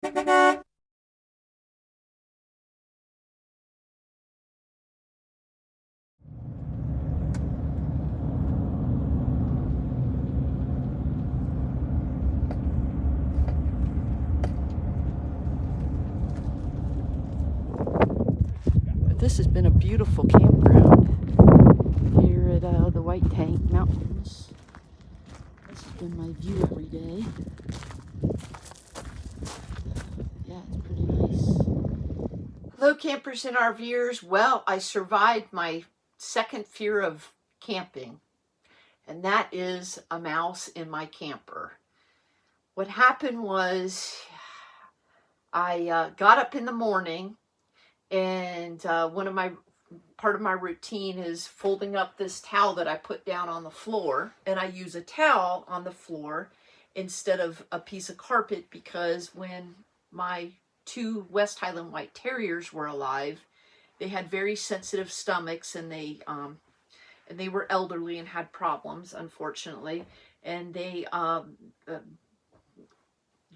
This has been a beautiful campground here at the White Tank Mountains. This has been my view every day. Yeah, it's pretty nice. Hello, campers and RVers. Well, I survived my second fear of camping, and that is a mouse in my camper. What happened was I got up in the morning, and part of my routine is folding up this towel that I put down on the floor, and I use a towel on the floor instead of a piece of carpet, because when my two West Highland White Terriers were alive, they had very sensitive stomachs, and they were elderly and had problems, unfortunately, and they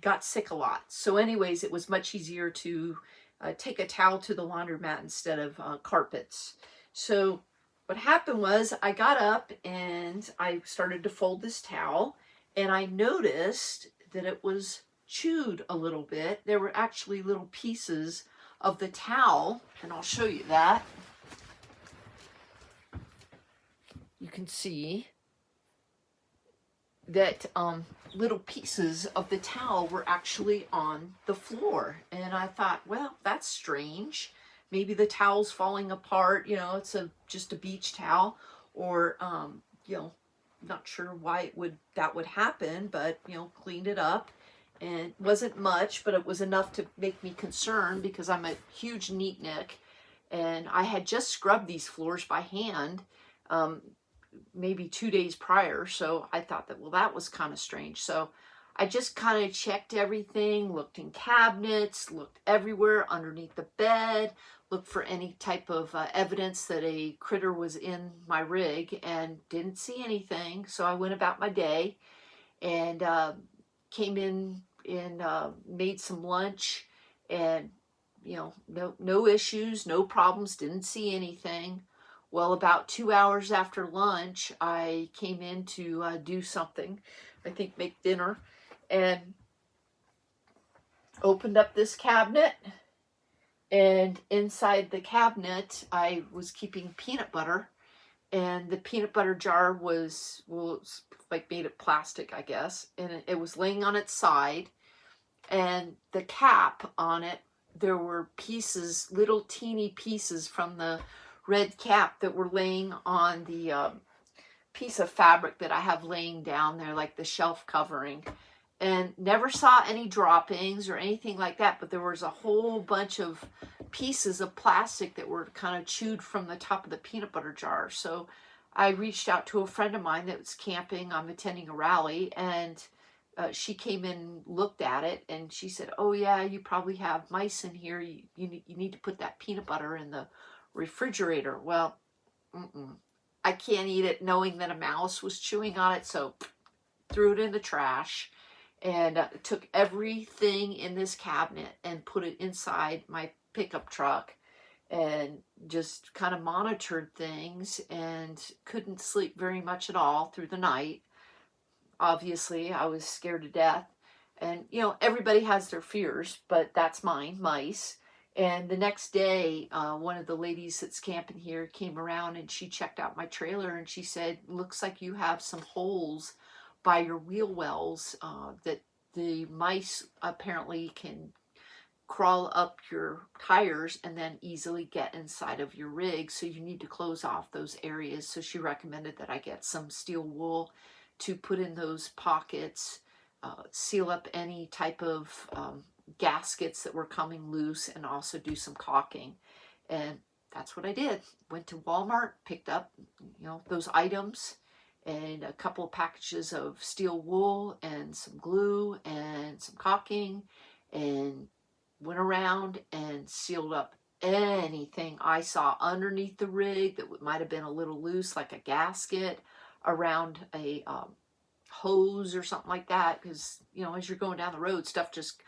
got sick a lot. So anyways, it was much easier to take a towel to the laundromat instead of carpets. So what happened was I got up and I started to fold this towel, and I noticed that it was chewed a little bit. There were actually little pieces of the towel, and I'll show you that. You can see that little pieces of the towel were actually on the floor. And I thought, well, that's strange. Maybe the towel's falling apart, you know, it's just a beach towel, or you know, not sure why that would happen, but you know, cleaned it up, and it wasn't much, but it was enough to make me concerned because I'm a huge neatnik, and I had just scrubbed these floors by hand maybe 2 days prior. So I thought that, well, that was kind of strange. So I just kind of checked everything, looked in cabinets, looked everywhere underneath the bed, looked for any type of evidence that a critter was in my rig, and didn't see anything. So I went about my day and came in and made some lunch, and you know, no issues, no problems, didn't see anything. Well, about 2 hours after lunch, I came in to do something, I think make dinner, and opened up this cabinet, and inside the cabinet I was keeping peanut butter, and the peanut butter jar was, well, it was like made of plastic, I guess, and it was laying on its side, and the cap on it, there were pieces, little teeny pieces from the red cap that were laying on the piece of fabric that I have laying down there, like the shelf covering, and never saw any droppings or anything like that, but there was a whole bunch of pieces of plastic that were kind of chewed from the top of the peanut butter jar. So I reached out to a friend of mine that was camping. I'm attending a rally, and she came in, looked at it, and she said, oh yeah, you probably have mice in here. You need to put that peanut butter in the refrigerator. Well, I can't eat it knowing that a mouse was chewing on it, so threw it in the trash, and took everything in this cabinet and put it inside my pickup truck, and just kind of monitored things, and couldn't sleep very much at all through the night. Obviously, I was scared to death, and you know, everybody has their fears, but that's mine, mice. And the next day, one of the ladies that's camping here came around, and she checked out my trailer, and she said, looks like you have some holes by your wheel wells that the mice apparently can crawl up your tires and then easily get inside of your rig. So you need to close off those areas. So she recommended that I get some steel wool to put in those pockets, seal up any type of gaskets that were coming loose, and also do some caulking. And that's what I did. Went to Walmart, picked up, you know, those items, and a couple of packages of steel wool and some glue and some caulking, and went around and sealed up anything I saw underneath the rig that might have been a little loose, like a gasket around a hose or something like that, because you know, as you're going down the road, stuff just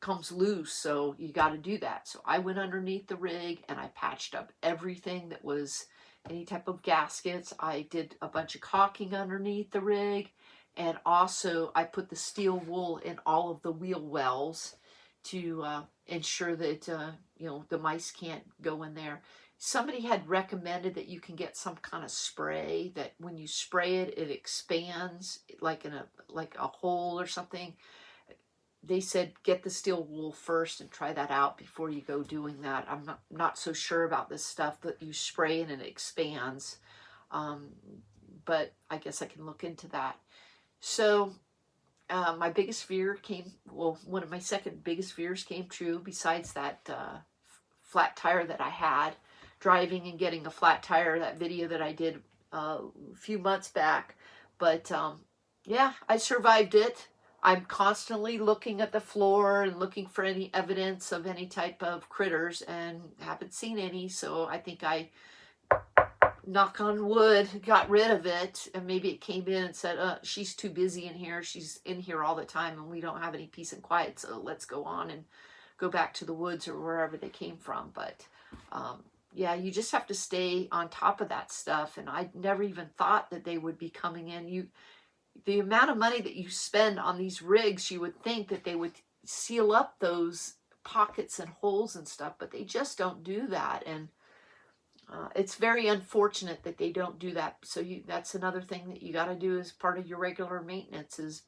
comes loose, so you got to do that. So I went underneath the rig and I patched up everything that was any type of gaskets. I did a bunch of caulking underneath the rig, and also I put the steel wool in all of the wheel wells to ensure that you know, the mice can't go in there. Somebody had recommended that you can get some kind of spray that when you spray it, it expands like in a hole or something. They said get the steel wool first and try that out before you go doing that. I'm not so sure about this stuff that you spray and it expands, but I guess I can look into that. So my biggest fear came, well, one of my second biggest fears came true besides that flat tire that I had. Driving and getting a flat tire, that video that I did a few months back. But yeah, I survived it. I'm constantly looking at the floor and looking for any evidence of any type of critters, and haven't seen any. So I think I, knock on wood, got rid of it. And maybe it came in and said, she's too busy in here. She's in here all the time and we don't have any peace and quiet. So let's go on and go back to the woods or wherever they came from. But yeah, you just have to stay on top of that stuff. And I never even thought that they would be coming in. The amount of money that you spend on these rigs, you would think that they would seal up those pockets and holes and stuff, but they just don't do that. And it's very unfortunate that they don't do that. So that's another thing that you got to do as part of your regular maintenance, is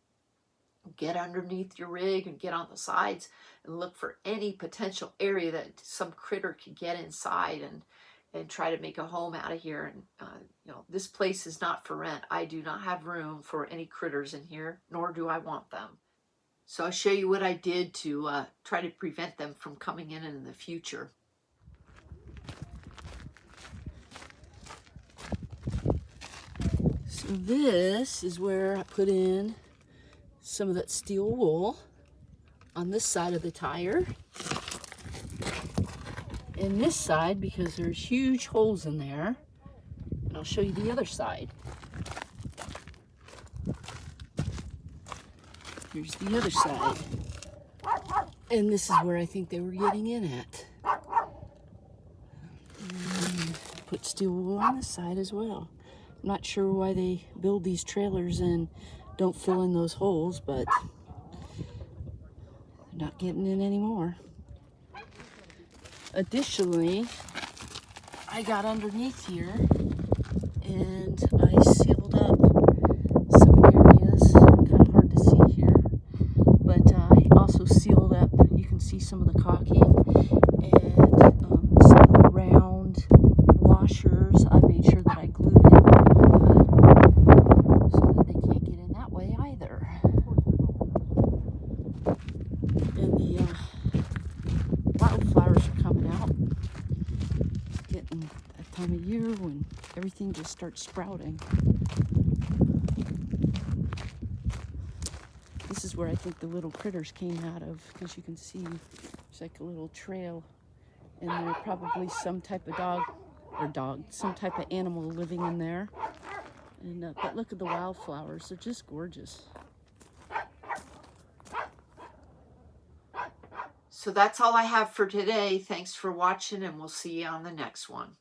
get underneath your rig and get on the sides and look for any potential area that some critter could get inside and try to make a home out of here. And you know, this place is not for rent. I do not have room for any critters in here, nor do I want them. So I'll show you what I did to try to prevent them from coming in the future. So this is where I put in some of that steel wool on this side of the tire. And this side, because there's huge holes in there. And I'll show you the other side. Here's the other side. And this is where I think they were getting in at. And put steel wool on this side as well. I'm not sure why they build these trailers and don't fill in those holes, but they're not getting in anymore. Additionally, I got underneath here and I sealed up some areas. Kind of hard to see here, but I also sealed up, you can see some of the caulking and some of the round washers. I made sure that I glued it so that they can't get in that way either. And the wildflowers are coming out. It's getting that time of year when everything just starts sprouting. This is where I think the little critters came out of, because you can see there's like a little trail, and there's probably some type of some type of animal living in there. And but look at the wildflowers, they're just gorgeous. So that's all I have for today. Thanks for watching, and we'll see you on the next one.